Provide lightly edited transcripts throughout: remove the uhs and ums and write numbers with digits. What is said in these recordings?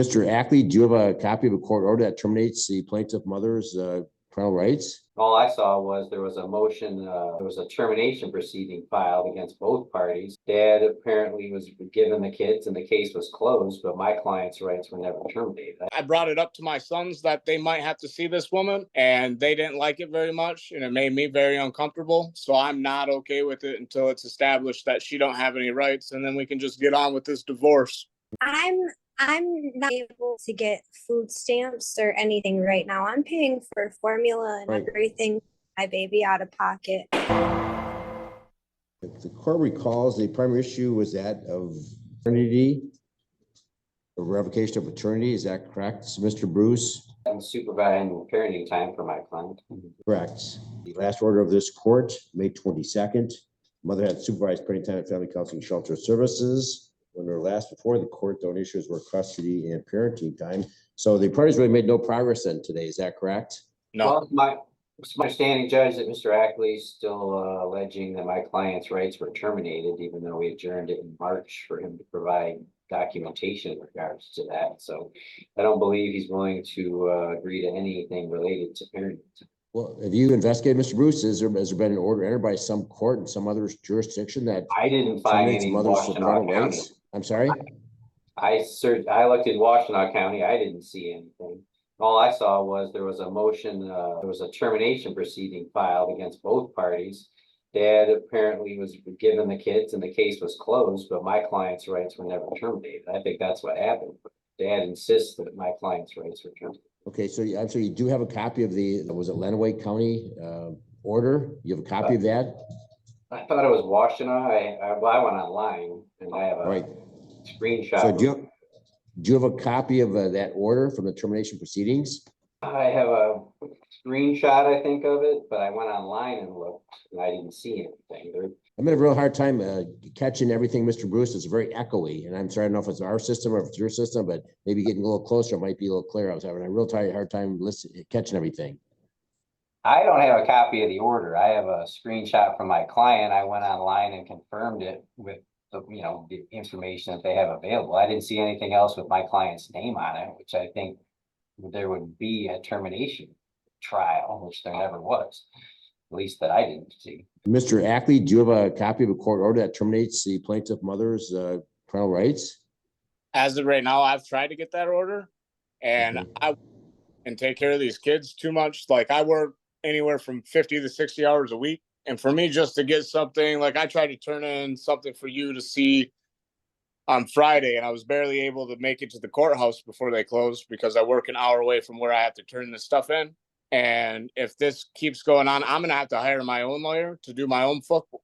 Mr. Ackley, do you have a copy of a court order that terminates the plaintiff mother's parental rights? All I saw was there was a motion, there was a termination proceeding filed against both parties. Dad apparently was given the kids and the case was closed, but my client's rights were never terminated. I brought it up to my sons that they might have to see this woman, and they didn't like it very much, and it made me very uncomfortable. So I'm not okay with it until it's established that she don't have any rights, and then we can just get on with this divorce. I'm not able to get food stamps or anything right now. I'm paying for formula and everything, my baby out of pocket. If the court recalls, the primary issue was that of paternity, or revocation of paternity. Is that correct, Mr. Bruce? I'm supervising parenting time for my client. Correct. The last order of this court, May 22nd, mother had supervised parenting time at Family Counseling Shelter Services. When they were last before the court, the only issues were custody and parenting time. So the parties really made no progress then today. Is that correct? No. Well, it's my understanding, Judge, that Mr. Ackley is still alleging that my client's rights were terminated, even though we adjourned it in March for him to provide documentation in regards to that. So I don't believe he's willing to agree to anything related to parenting. Well, have you investigated, Mr. Bruce? Has there been an order entered by some court in some other jurisdiction that I didn't find any Washtenaw County. I'm sorry? I looked in Washtenaw County. I didn't see anything. All I saw was there was a motion, there was a termination proceeding filed against both parties. Dad apparently was given the kids and the case was closed, but my client's rights were never terminated. I think that's what happened. Dad insists that my client's rights were terminated. Okay, so I'm sorry, you do have a copy of the, was it Lenawee County order? You have a copy of that? I thought it was Washtenaw. I went online and I have a screenshot. So do you have a copy of that order from the termination proceedings? I have a screenshot, I think, of it, but I went online and looked and I didn't see anything. I'm having a real hard time catching everything, Mr. Bruce. It's very echoey, and I'm sorry, I don't know if it's our system or if it's your system, but maybe getting a little closer, it might be a little clearer. I was having a real hard time catching everything. I don't have a copy of the order. I have a screenshot from my client. I went online and confirmed it with the, the information that they have available. I didn't see anything else with my client's name on it, which I think there would be a termination trial, which there never was, at least that I didn't see. Mr. Ackley, do you have a copy of a court order that terminates the plaintiff mother's parental rights? As of right now, I've tried to get that order, and I can take care of these kids too much. Like, I work anywhere from 50 to 60 hours a week. And for me, just to get something, like, I tried to turn in something for you to see on Friday, and I was barely able to make it to the courthouse before they closed because I work an hour away from where I have to turn this stuff in. And if this keeps going on, I'm going to have to hire my own lawyer to do my own football,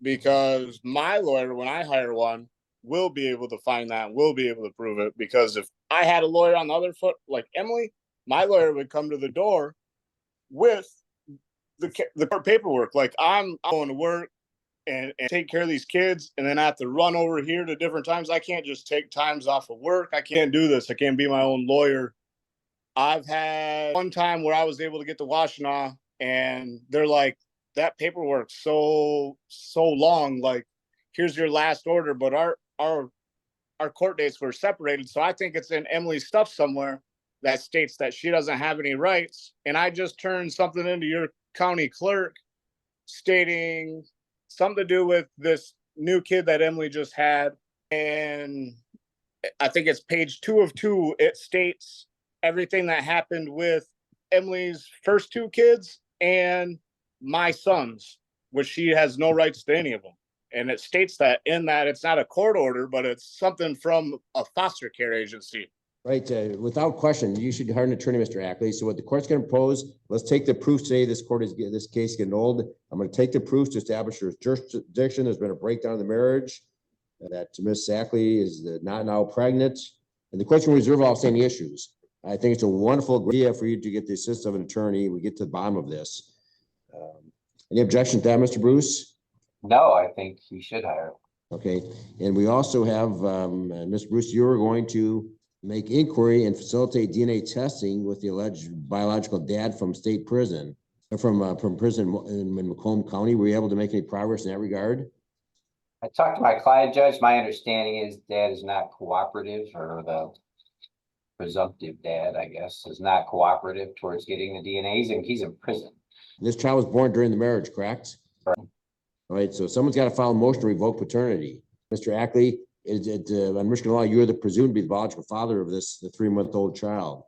because my lawyer, when I hire one, will be able to find that, will be able to prove it. Because if I had a lawyer on the other foot, like Emily, my lawyer would come to the door with the court paperwork. Like, I'm going to work and take care of these kids, and then I have to run over here to different times. I can't just take times off of work. I can't do this. I can't be my own lawyer. I've had one time where I was able to get to Washtenaw, and they're like, that paperwork's so long. Like, here's your last order, but our court dates were separated. So I think it's in Emily's stuff somewhere that states that she doesn't have any rights. And I just turned something into your county clerk stating something to do with this new kid that Emily just had. And I think it's page 2 of 2. It states everything that happened with Emily's first 2 kids and my sons, which she has no rights to any of them. And it states that in that it's not a court order, but it's something from a foster care agency. Right. Without question, you should hire an attorney, Mr. Ackley. So what the court's going to propose, let's take the proof today. This case getting old. I'm going to take the proof to establish there's jurisdiction. There's been a breakdown of the marriage, that Ms. Ackley is not now pregnant, and the court's going to reserve all standing issues. I think it's a wonderful idea for you to get the assistance of an attorney. We get to the bottom of this. Any objection to that, Mr. Bruce? No, I think he should hire. Okay. And we also have, Mr. Bruce, you are going to make inquiry and facilitate DNA testing with the alleged biological dad from state prison, from prison in Macomb County. Were you able to make any progress in that regard? I talked to my client, Judge. My understanding is Dad is not cooperative, or presumptive dad, I guess, is not cooperative towards getting the DNAs, and he's in prison. This child was born during the marriage, correct? Right. All right, so someone's got to file a motion to revoke paternity. Mr. Ackley, is it, on Michigan law, you're the presumed to be the biological father of this, the 3-month-old child,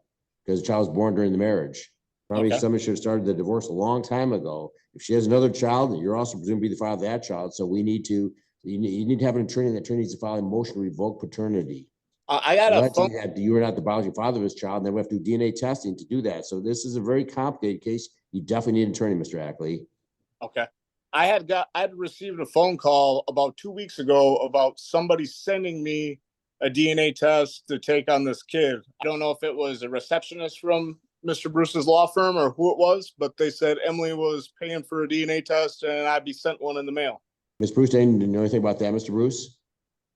because the child was born during the marriage. Probably Okay. somebody should have started the divorce a long time ago. If she has another child, you're also presumed to be the father of that child. So we need to, you need to have an attorney, and the attorney needs to file a motion to revoke paternity. I got a Let's phone. say that you were not the biological father of this child, and then we have to do DNA testing to do that. So this is a very complicated case. You definitely need an attorney, Mr. Ackley. Okay. I'd received a phone call about 2 weeks ago about somebody sending me a DNA test to take on this kid. I don't know if it was a receptionist from Mr. Bruce's law firm or who it was, but they said Emily was paying for a DNA test and I'd be sent one in the mail. Ms. Bruce, didn't know anything about that, Mr. Bruce?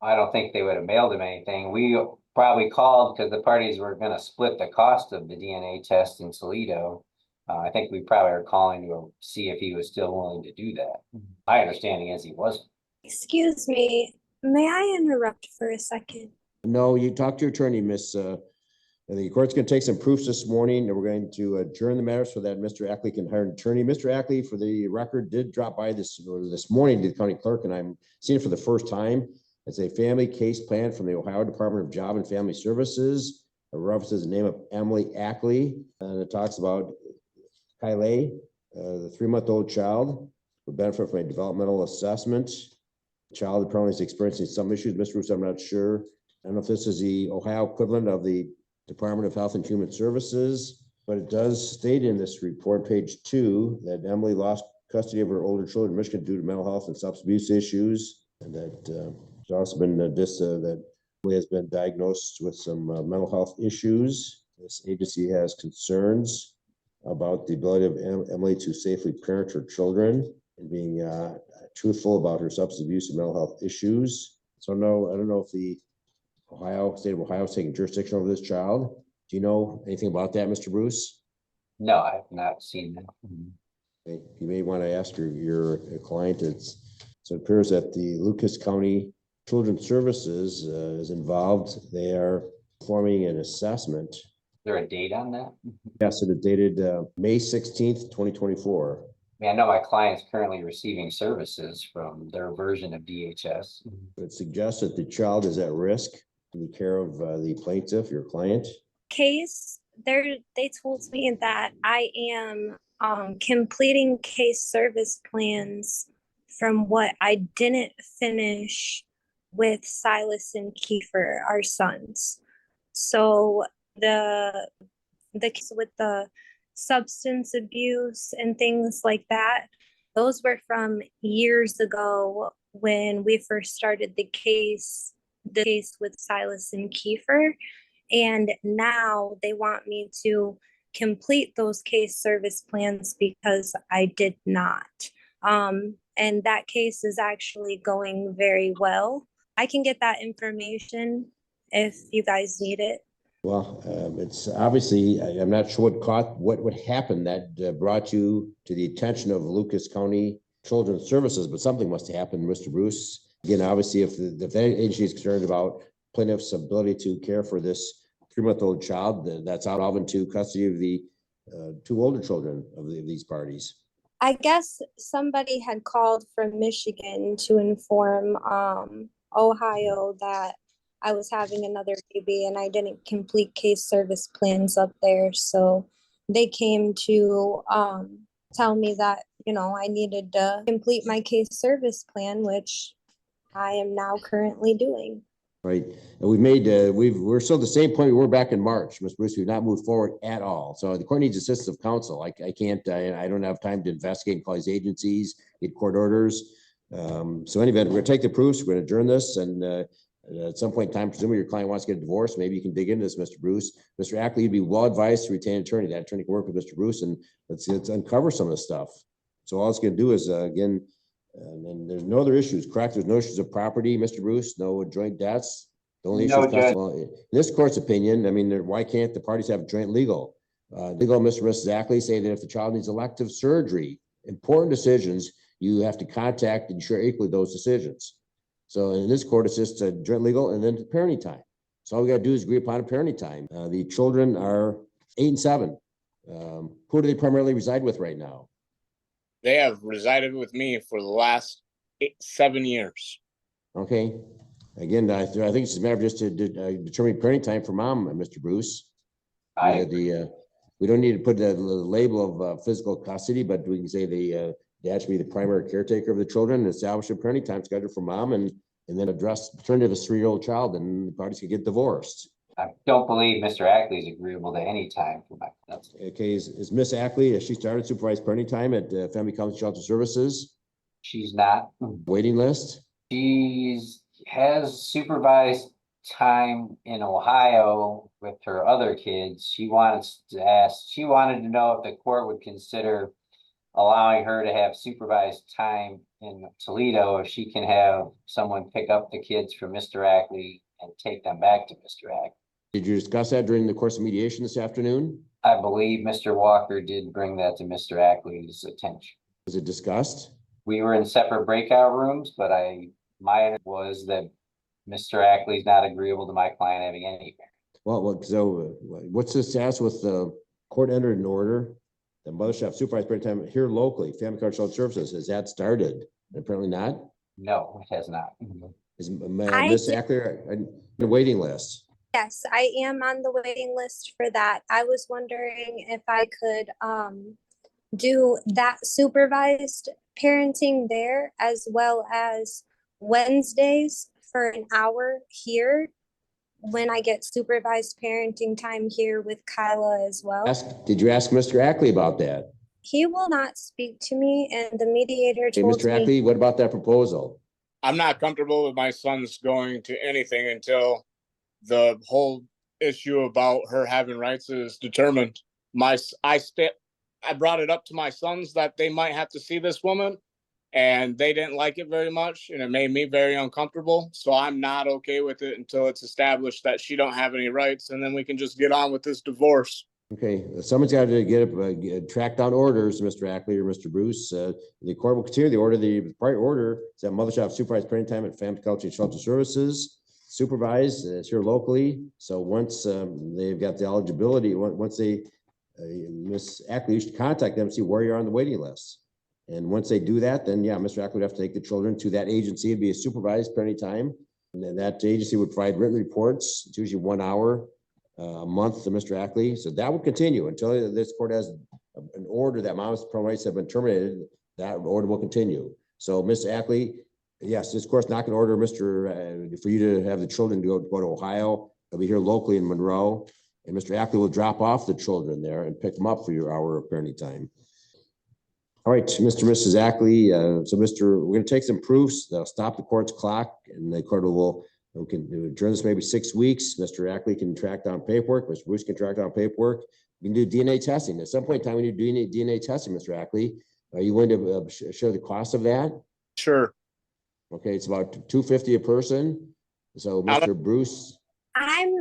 I don't think they would have mailed him anything. We probably called because the parties were gonna split the cost of the DNA test in Toledo. I think we probably are calling to see if he was still willing to do that. My understanding is he wasn't. Excuse me, may I interrupt for a second? No, you talk to your attorney, Miss. The court's going to take some proofs this morning, and we're going to adjourn the matter so that Mr. Ackley can hire an attorney. Mr. Ackley, for the record, did drop by this morning to the county clerk, and I'm seeing it for the first time. It's a family case plan from the Ohio Department of Job and Family Services. It references the name of Emily Ackley, and it talks about Kylie, the 3-month-old child, would benefit from a developmental assessment. The child apparently is experiencing some issues. Mr. Bruce, I'm not sure. I don't know if this is the Ohio equivalent of the Department of Health and Human Services, but it does state in this report, page 2, that Emily lost custody of her older children in Michigan due to mental health and substance abuse issues, and that there's also been that Emily has been diagnosed with some mental health issues. This agency has concerns about the ability of Emily to safely parent her children and being truthful about her substance abuse and mental health issues. So no, I don't know if the state of Ohio is taking jurisdiction over this child. Do you know anything about that, Mr. Bruce? No, I've not seen that. Okay. You may want to ask your client. So it appears that the Lucas County Children's Services is involved. They are performing an assessment. Is there a date on that? Yes, it is dated May 16th, 2024. I mean, I know my client's currently receiving services from their version of DHS. It suggests that the child is at risk in the care of the plaintiff, your client. Case, they told me that I am completing case service plans from what I didn't finish with Silas and Kiefer, our sons. So the case with the substance abuse and things like that, those were from years ago when we first started the case with Silas and Kiefer. And now they want me to complete those case service plans because I did not. And that case is actually going very well. I can get that information if you guys need it. Well, it's obviously, I'm not sure what would happen that brought you to the attention of Lucas County Children's Services, but something must have happened, Mr. Bruce. Again, obviously, if that agency is concerned about plaintiff's ability to care for this 3-month-old child, that's out of into custody of the 2 older children of these parties. I guess somebody had called from Michigan to inform Ohio that I was having another baby and I didn't complete case service plans up there. So they came to tell me that, I needed to complete my case service plan, which I am now currently doing. Right. And we're still at the same point we were back in March, Ms. Bruce. We've not moved forward at all. So the court needs assistance of counsel. I can't, I don't have time to investigate and call these agencies, get court orders. So in any event, we're going to take the proofs. We're going to adjourn this. And at some point in time, presumably your client wants to get a divorce. Maybe you can dig into this, Mr. Bruce. Mr. Ackley, you'd be well advised to retain an attorney. That attorney can work with Mr. Bruce and let's uncover some of the stuff. So all it's going to do is, again, and there's no other issues, correct? There's no issues of property, Mr. Bruce, no joint debts. The only No, issue Judge. in this court's opinion, I mean, why can't the parties have joint legal? Legal, Mr. and Mrs. Ackley say that if the child needs elective surgery, important decisions, you have to contact and share equally those decisions. So in this court, it's just joint legal and then parenting time. So all we gotta do is agree upon a parenting time. The children are 8 and 7. Who do they primarily reside with right now? They have resided with me for the last 7 years. Okay. Again, I think it's a matter of just to determine parenting time for mom, Mr. Bruce. We don't need to put the label of physical custody, but we can say dad should be the primary caretaker of the children and establish a parenting time schedule for mom and then address paternity of a 3-year-old child, and the parties can get divorced. I don't believe Mr. Ackley is agreeable to any time for my, that's, Okay, is Miss Ackley, has she started supervised parenting time at Family County Shelter Services she's not. waiting list? Has supervised time in Ohio with her other kids. She wanted to know if the court would consider allowing her to have supervised time in Toledo, if she can have someone pick up the kids from Mr. Ackley and take them back to Mr. Ackley. Did you discuss that during the course of mediation this afternoon? I believe Mr. Walker did bring that to Mr. Ackley's attention. Was it discussed? We were in separate breakout rooms, but my was that Mr. Ackley's not agreeable to my client having any. Well, so what's the status with the court entered an order? The mother shall have supervised parenting time here locally, Family County Shelter Services. Has that started? Apparently not. No, it has not. Is Miss Ackley on the waiting list? Yes, I am on the waiting list for that. I was wondering if I could do that supervised parenting there, as well as Wednesdays for an hour here when I get supervised parenting time here with Kyla as well. Did you ask Mr. Ackley about that? He will not speak to me, and the mediator Hey, told Mr. me. Ackley, what about that proposal? I'm not comfortable with my sons going to anything until the whole issue about her having rights is determined. I brought it up to my sons that they might have to see this woman, and they didn't like it very much, and it made me very uncomfortable. So I'm not okay with it until it's established that she don't have any rights, and then we can just get on with this divorce. Okay, someone's got to track down orders, Mr. Ackley or Mr. Bruce. The court will continue the order. The prior order is that mother shall have supervised parenting time at Family County Shelter Services, supervised, it's here locally. So once they've got the eligibility, once they, Miss Ackley, you should contact them, see where you're on the waiting list. And once they do that, then yeah, Mr. Ackley would have to take the children to that agency. It'd be a supervised parenting time. And then that agency would provide written reports. It's usually 1 hour a month to Mr. Ackley. So that will continue until this court has an order that mom's parental rights have been terminated. That order will continue. So Ms. Ackley, yes, this court's not going to order for you to have the children go to Ohio. They'll be here locally in Monroe. And Mr. Ackley will drop off the children there and pick them up for your hour of parenting time. All right, Mr. and Mrs. Ackley. We're going to take some proofs. They'll stop the court's clock, and the court we can adjourn this maybe 6 weeks. Mr. Ackley can track down paperwork. Mr. Bruce can track down paperwork. We can do DNA testing. At some point in time, we need to do DNA testing, Mr. Ackley. Are you going to share the cost of that? Sure. Okay, it's about $250 a person. So, Mr. Bruce. I'm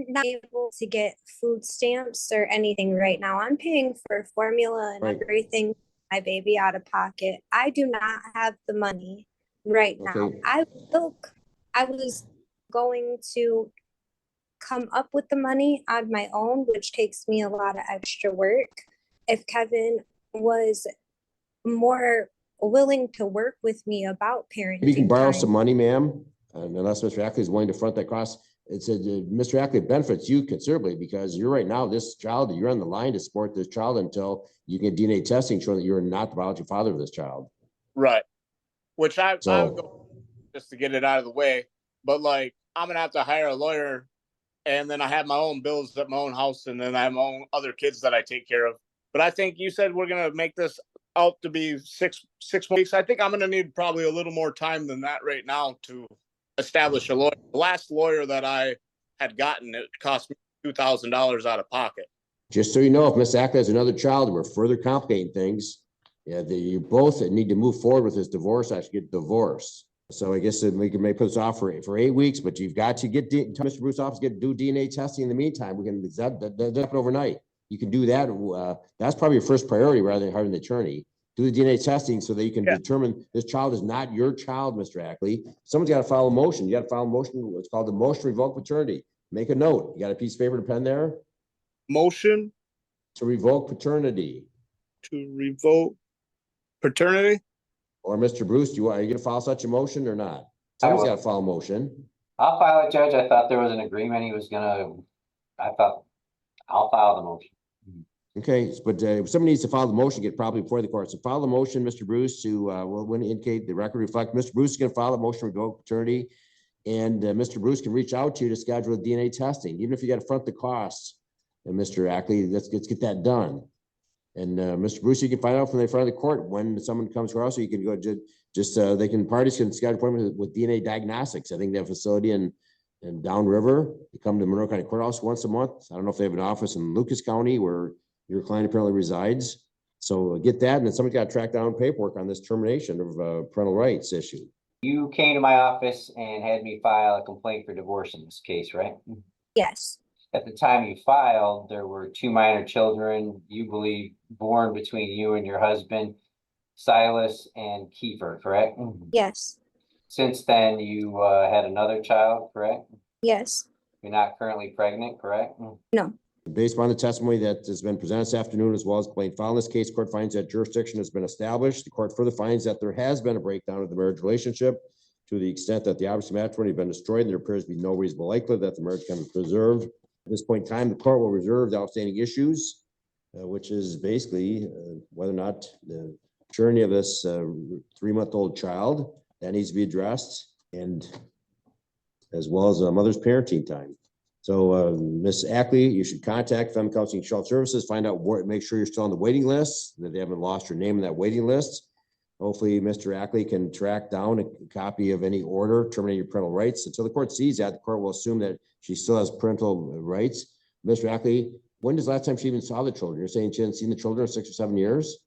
not able to get food stamps or anything right now. I'm paying for formula and everything, my baby out of pocket. I do not have the money right now. I was going to come up with the money on my own, which takes me a lot of extra work. If Kevin was more willing to work with me about parenting. You can borrow some money, ma'am, unless Mr. Ackley is willing to front that cost. It said Mr. Ackley benefits you considerably because you're right now, this child, you're on the line to support this child until you get DNA testing showing that you're not the biological father of this child. Right. Which I would go just to get it out of the way. But like, I'm going to have to hire a lawyer, and then I have my own bills at my own house, and then I have my own other kids that I take care of. But I think you said we're going to make this out to be six weeks. I think I'm going to need probably a little more time than that right now to establish a lawyer. The last lawyer that I had gotten, it cost me $2,000 out of pocket. Just so you know, if Miss Ackley has another child and we're further complicating things, you both need to move forward with this divorce. I should get divorced. So I guess we can make this off for 8 weeks, but you've got to get Mr. Bruce's office do DNA testing in the meantime. We can that happen overnight. You can do that. That's probably your first priority rather than hiring an attorney. do the DNA testing so that you can Yeah. determine this child is not your child, Mr. Ackley. Someone's got to file a motion. You got to file a motion. It's called the motion to revoke paternity. Make a note. You got a piece of paper and a pen there? Motion To revoke paternity. to revoke paternity. Or Mr. Bruce, are you going to file such a motion or not? Someone's got to file a motion. I'll file it, Judge. I thought there was an agreement he was gonna, I'll file the motion. Okay, but somebody needs to file the motion, get properly before the court. So file the motion, Mr. Bruce, to will indicate the record reflect. Mr. Bruce is going to file a motion to revoke paternity, and Mr. Bruce can reach out to you to schedule the DNA testing, even if you got to front the costs. And Mr. Ackley, let's get that done. And Mr. Bruce, you can find out from the front of the court when someone comes across, so you can go parties can schedule appointment with DNA diagnostics. I think they have a facility in downriver. They come to Monroe County Courthouse once a month. I don't know if they have an office in Lucas County where your client apparently resides. So get that, and then somebody's got to track down paperwork on this termination of parental rights issue. You came to my office and had me file a complaint for divorce in this case, right? Yes, At the time you filed, there were 2 minor children, you believe, born between you and your husband, Silas and Kiefer, correct? yes, Since then, you had another child, correct? yes, You're not currently pregnant, correct? no, Based upon the testimony that has been presented this afternoon, as well as complaint filed in this case, court finds that jurisdiction has been established. The court further finds that there has been a breakdown of the marriage relationship to the extent that the objects of matrimony have been destroyed, and there appears to be no reasonable likelihood that the marriage can be preserved. At this point in time, the court will reserve the outstanding issues, which is basically whether or not the journey of this 3-month-old child that needs to be addressed, and as well as a mother's parenting time. So, Ms. Ackley, you should contact Family Counseling and Child Services, find out where, make sure you're still on the waiting list, that they haven't lost your name in that waiting list. Hopefully, Mr. Ackley can track down a copy of any order terminating your parental rights. Until the court sees that, the court will assume that she still has parental rights. Mr. Ackley, when does the last time she even saw the children? You're saying she hadn't seen the children in 6 or 7 years?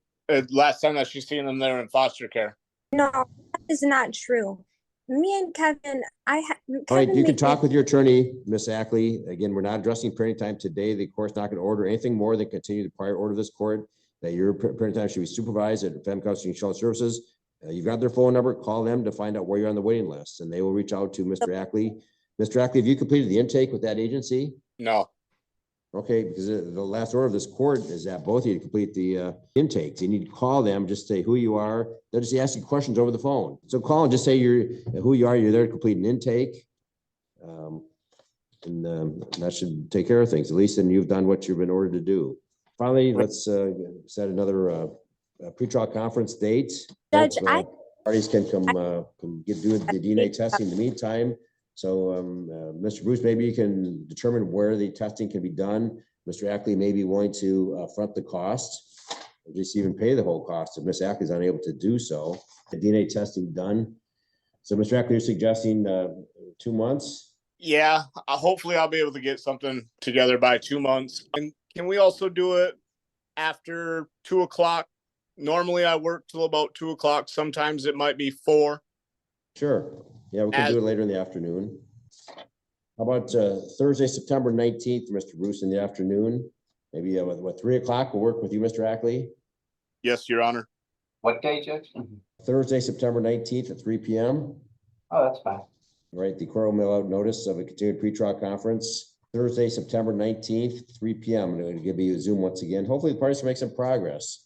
Last time that she's seen them, they're in foster care. no, that is not true. Me and Kevin, All right, you can talk with your attorney, Ms. Ackley. Again, we're not addressing parenting time today. The court's not going to order anything more than continue the prior order of this court, that your parenting time should be supervised at Family Counseling and Child Services. You've got their phone number, call them to find out where you're on the waiting list, and they will reach out to Mr. Ackley. Mr. Ackley, have you completed the intake with that agency? No. Okay, because the last order of this court is that both of you complete the intakes. You need to call them, just say who you are. They'll just ask you questions over the phone. So call and just say who you are. You're there to complete an intake. And that should take care of things. At least then you've done what you've been ordered to do. Finally, let's set another pretrial conference date. Judge, Parties can come do the DNA testing in the meantime. So, Mr. Bruce, maybe you can determine where the testing can be done. Mr. Ackley may be willing to front the cost, or just even pay the whole cost if Ms. Ackley is unable to do so. The DNA testing done. So, Mr. Ackley, you're suggesting 2 months? Yeah, hopefully I'll be able to get something together by 2 months. And can we also do it after 2 o'clock? Normally I work till about 2 o'clock. Sometimes it might be 4. Sure. Yeah, we can do it later in the afternoon. How about Thursday, September 19th, Mr. Bruce, in the afternoon? Maybe what 3 o'clock will work with you, Mr. Ackley? Yes, Your Honor. What day, Judge? Thursday, September 19th at 3 p.m. Oh, that's fine. Right, the court will mail out notice of a continued pretrial conference Thursday, September 19th, 3 p.m. And it'll give you a Zoom once again. Hopefully the parties can make some progress.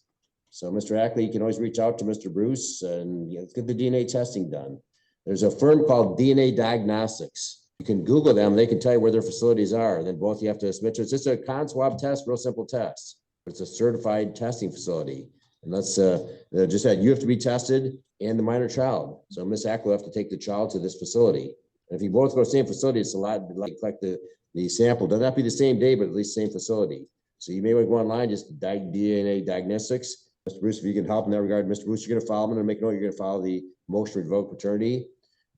So, Mr. Ackley, you can always reach out to Mr. Bruce and let's get the DNA testing done. There's a firm called DNA Diagnostics. You can Google them. They can tell you where their facilities are. Then both you have to submit to. It's just a con swab test, real simple test. It's a certified testing facility. And that's just that you have to be tested and the minor child. So Ms. Ackley will have to take the child to this facility. And if you both go to the same facility, it's a lot like collect the sample. Doesn't have to be the same day, but at least same facility. So you may want to go online, just DNA Diagnostics. Mr. Bruce, if you can help in that regard, Mr. Bruce, you're going to file. I'm going to make a note. You're going to file the motion to revoke paternity.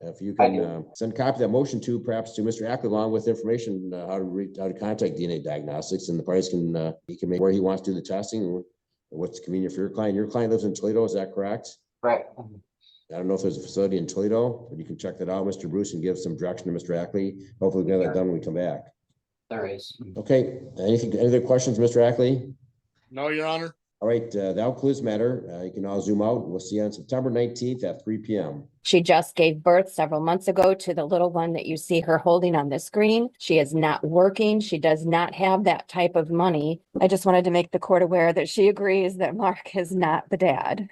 If you can send a copy of that motion to perhaps to Mr. Ackley along with information how to contact DNA Diagnostics, and the parties can he can make where he wants to do the testing or what's convenient for your client. Your client lives in Toledo, is that correct? Right. I don't know if there's a facility in Toledo, but you can check that out, Mr. Bruce, and give some direction to Mr. Ackley. Hopefully we'll get that done when we come back. There is. Okay. Any other questions, Mr. Ackley? No, Your Honor. All right, that concludes the matter. You can all zoom out. We'll see you on September 19th at 3 p.m. She just gave birth several months ago to the little one that you see her holding on the screen. She is not working. She does not have that type of money. I just wanted to make the court aware that she agrees that Mark is not the dad.